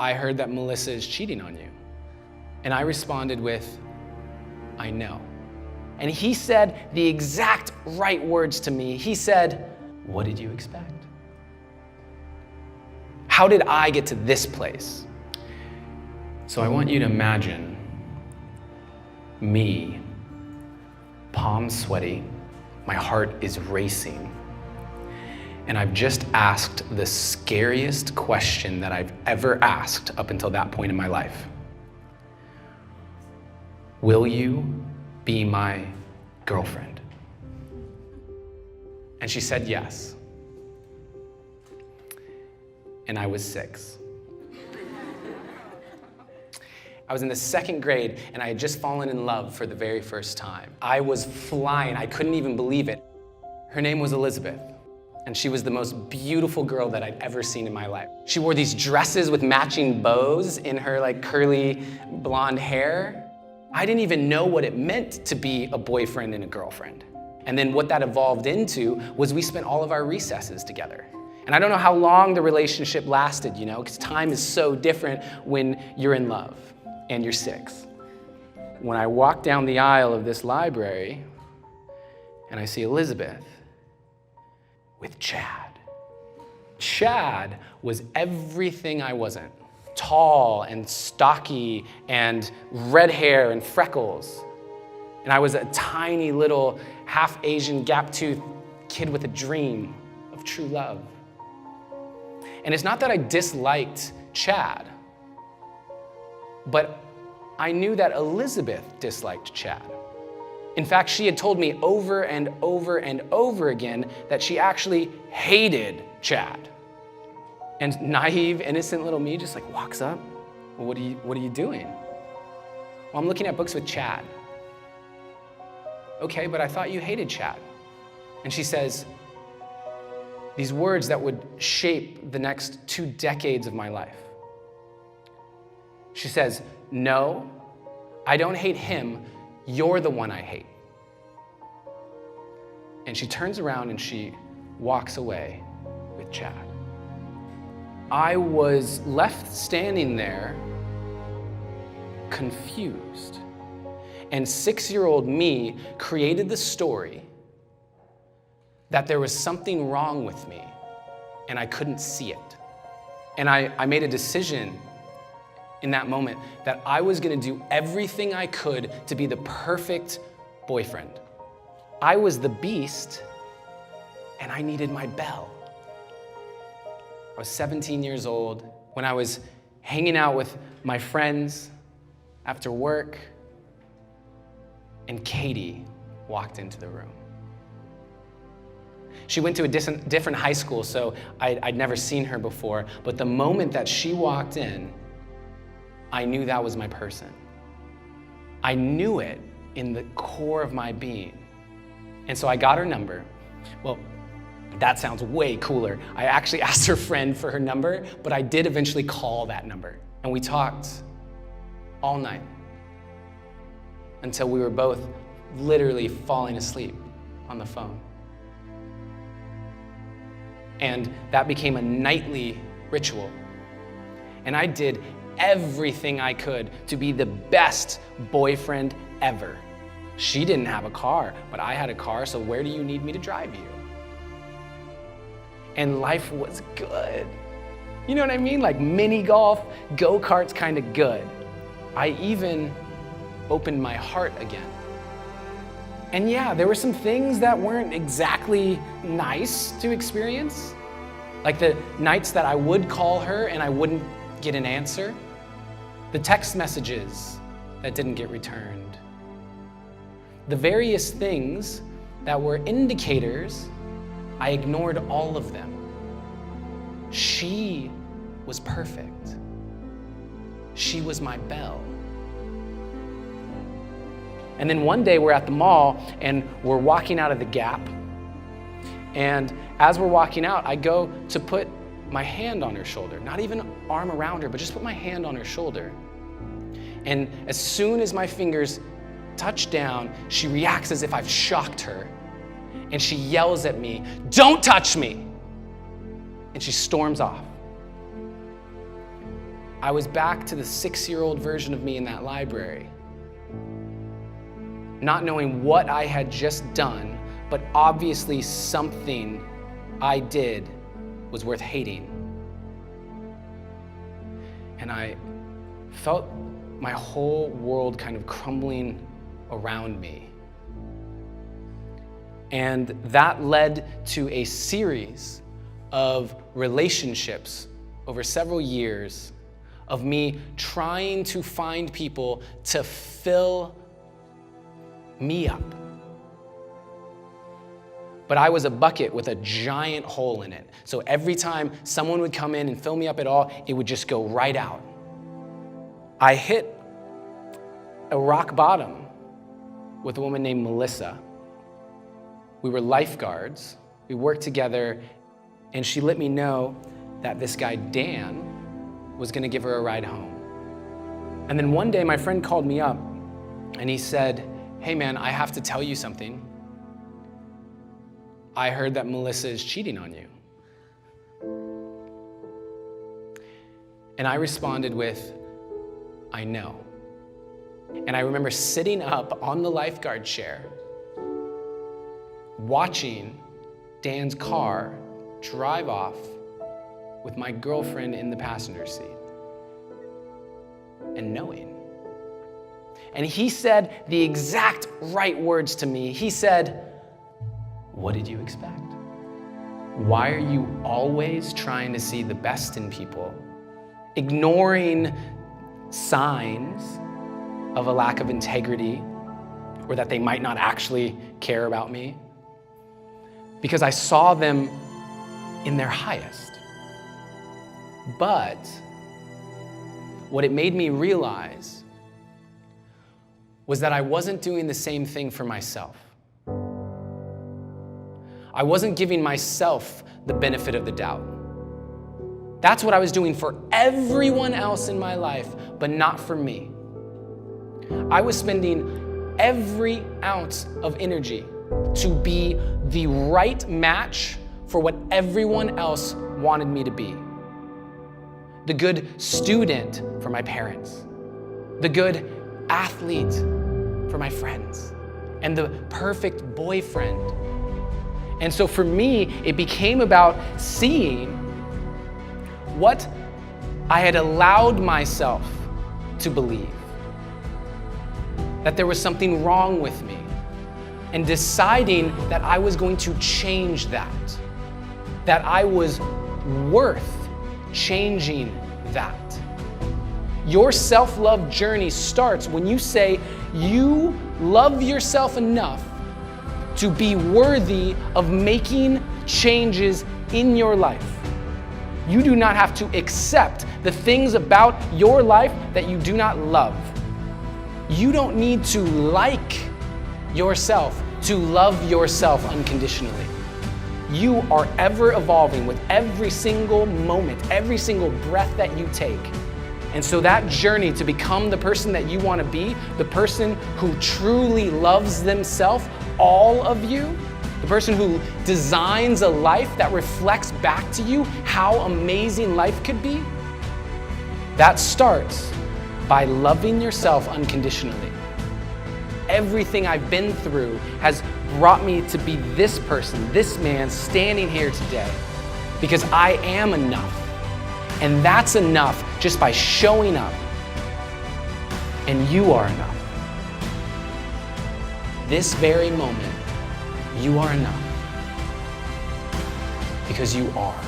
I heard that Melissa is cheating on you. And I responded with, I know. And he said the exact right words to me. He said, what did you expect? How did I get to this place? So I want you to imagine me, palms sweaty, my heart is racing, and I've just asked the scariest question that I've ever asked up until that point in my life. Will you be my girlfriend? And she said yes. And I was 6. I was in the 2nd grade and I had just fallen in love for the very first time. I was flying, I couldn't even believe it. Her name was Elizabeth, and she was the most beautiful girl that I'd ever seen in my life. She wore these dresses with matching bows in her like curly blonde hair. I didn't even know what it meant to be a boyfriend and a girlfriend. And then what that evolved into was we spent all of our recesses together. And I don't know how long the relationship lasted, you know, because time is so different when you're in love and you're 6. When I walk down the aisle of this library and I see Elizabeth with Chad. Chad was everything I wasn't. Tall and stocky and red hair and freckles. And I was a tiny little half Asian gap-toothed kid with a dream of true love. And it's not that I disliked Chad, but I knew that Elizabeth disliked Chad. In fact, she had told me over and over and over again that she actually hated Chad. And naive, innocent little me just like walks up. Well, what are you doing? Well, I'm looking at books with Chad. Okay, but I thought you hated Chad. And she says these words that would shape the next 2 decades of my life. She says, no, I don't hate him. You're the one I hate. And she turns around and she walks away with Chad. I was left standing there confused. And 6-year-old me created the story that there was something wrong with me and I couldn't see it. And I made a decision in that moment that I was gonna do everything I could to be the perfect boyfriend. I was the beast and I needed my belle. I was 17 years old when I was hanging out with my friends after work, and Katie walked into the room. She went to a different high school, so I'd never seen her before, but the moment that she walked in, I knew that was my person. I knew it in the core of my being. And so I got her number. Well, that sounds way cooler. I actually asked her friend for her number, but I did eventually call that number. And we talked all night until we were both literally falling asleep on the phone. And that became a nightly ritual. And I did everything I could to be the best boyfriend ever. She didn't have a car, but I had a car, so where do you need me to drive you? And life was good. You know what I mean? Like mini golf, go-karts kind of good. I even opened my heart again. And yeah, there were some things that weren't exactly nice to experience. Like the nights that I would call her and I wouldn't get an answer. The text messages that didn't get returned. The various things that were indicators, I ignored all of them. She was perfect. She was my belle. And then one day we're at the mall and we're walking out of the Gap. And as we're walking out, I go to put my hand on her shoulder, not even arm around her, but just put my hand on her shoulder. And as soon as my fingers touch down, she reacts as if I've shocked her. And she yells at me, "Don't touch me!" And she storms off. I was back to the 6-year-old version of me in that library, not knowing what I had just done, but obviously something I did was worth hating. And I felt my whole world kind of crumbling around me. And that led to a series of relationships over several years of me trying to find people to fill me up. But I was a bucket with a giant hole in it. So every time someone would come in and fill me up at all, it would just go right out. I hit a rock bottom with a woman named Melissa. We were lifeguards. We worked together, and she let me know that this guy, Dan, was gonna give her a ride home. And then one day my friend called me up and he said, "Hey man, I have to tell you something. I heard that Melissa is cheating on you." And I responded with, "I know." And I remember sitting up on the lifeguard chair, watching Dan's car drive off with my girlfriend in the passenger seat, and knowing. And he said the exact right words to me. He said, "What did you expect? Why are you always trying to see the best in people, ignoring signs of a lack of integrity or that they might not actually care about me?" Because I saw them in their highest. But what it made me realize was that I wasn't doing the same thing for myself. I wasn't giving myself the benefit of the doubt. That's what I was doing for everyone else in my life, but not for me. I was spending every ounce of energy to be the right match for what everyone else wanted me to be. The good student for my parents, the good athlete for my friends, and the perfect boyfriend. And so for me, it became about seeing what I had allowed myself to believe, that there was something wrong with me, and deciding that I was going to change that I was worth changing that. Your self-love journey starts when you say you love yourself enough to be worthy of making changes in your life. You do not have to accept the things about your life that you do not love. You don't need to like yourself to love yourself unconditionally. You are ever evolving with every single moment, every single breath that you take. And so that journey to become the person that you want to be, the person who truly loves themselves, all of you, the person who designs a life that reflects back to you how amazing life could be, that starts by loving yourself unconditionally. Everything I've been through has brought me to be this person, this man standing here today, because I am enough. And that's enough just by showing up. And you are enough. This very moment, you are enough. Because you are.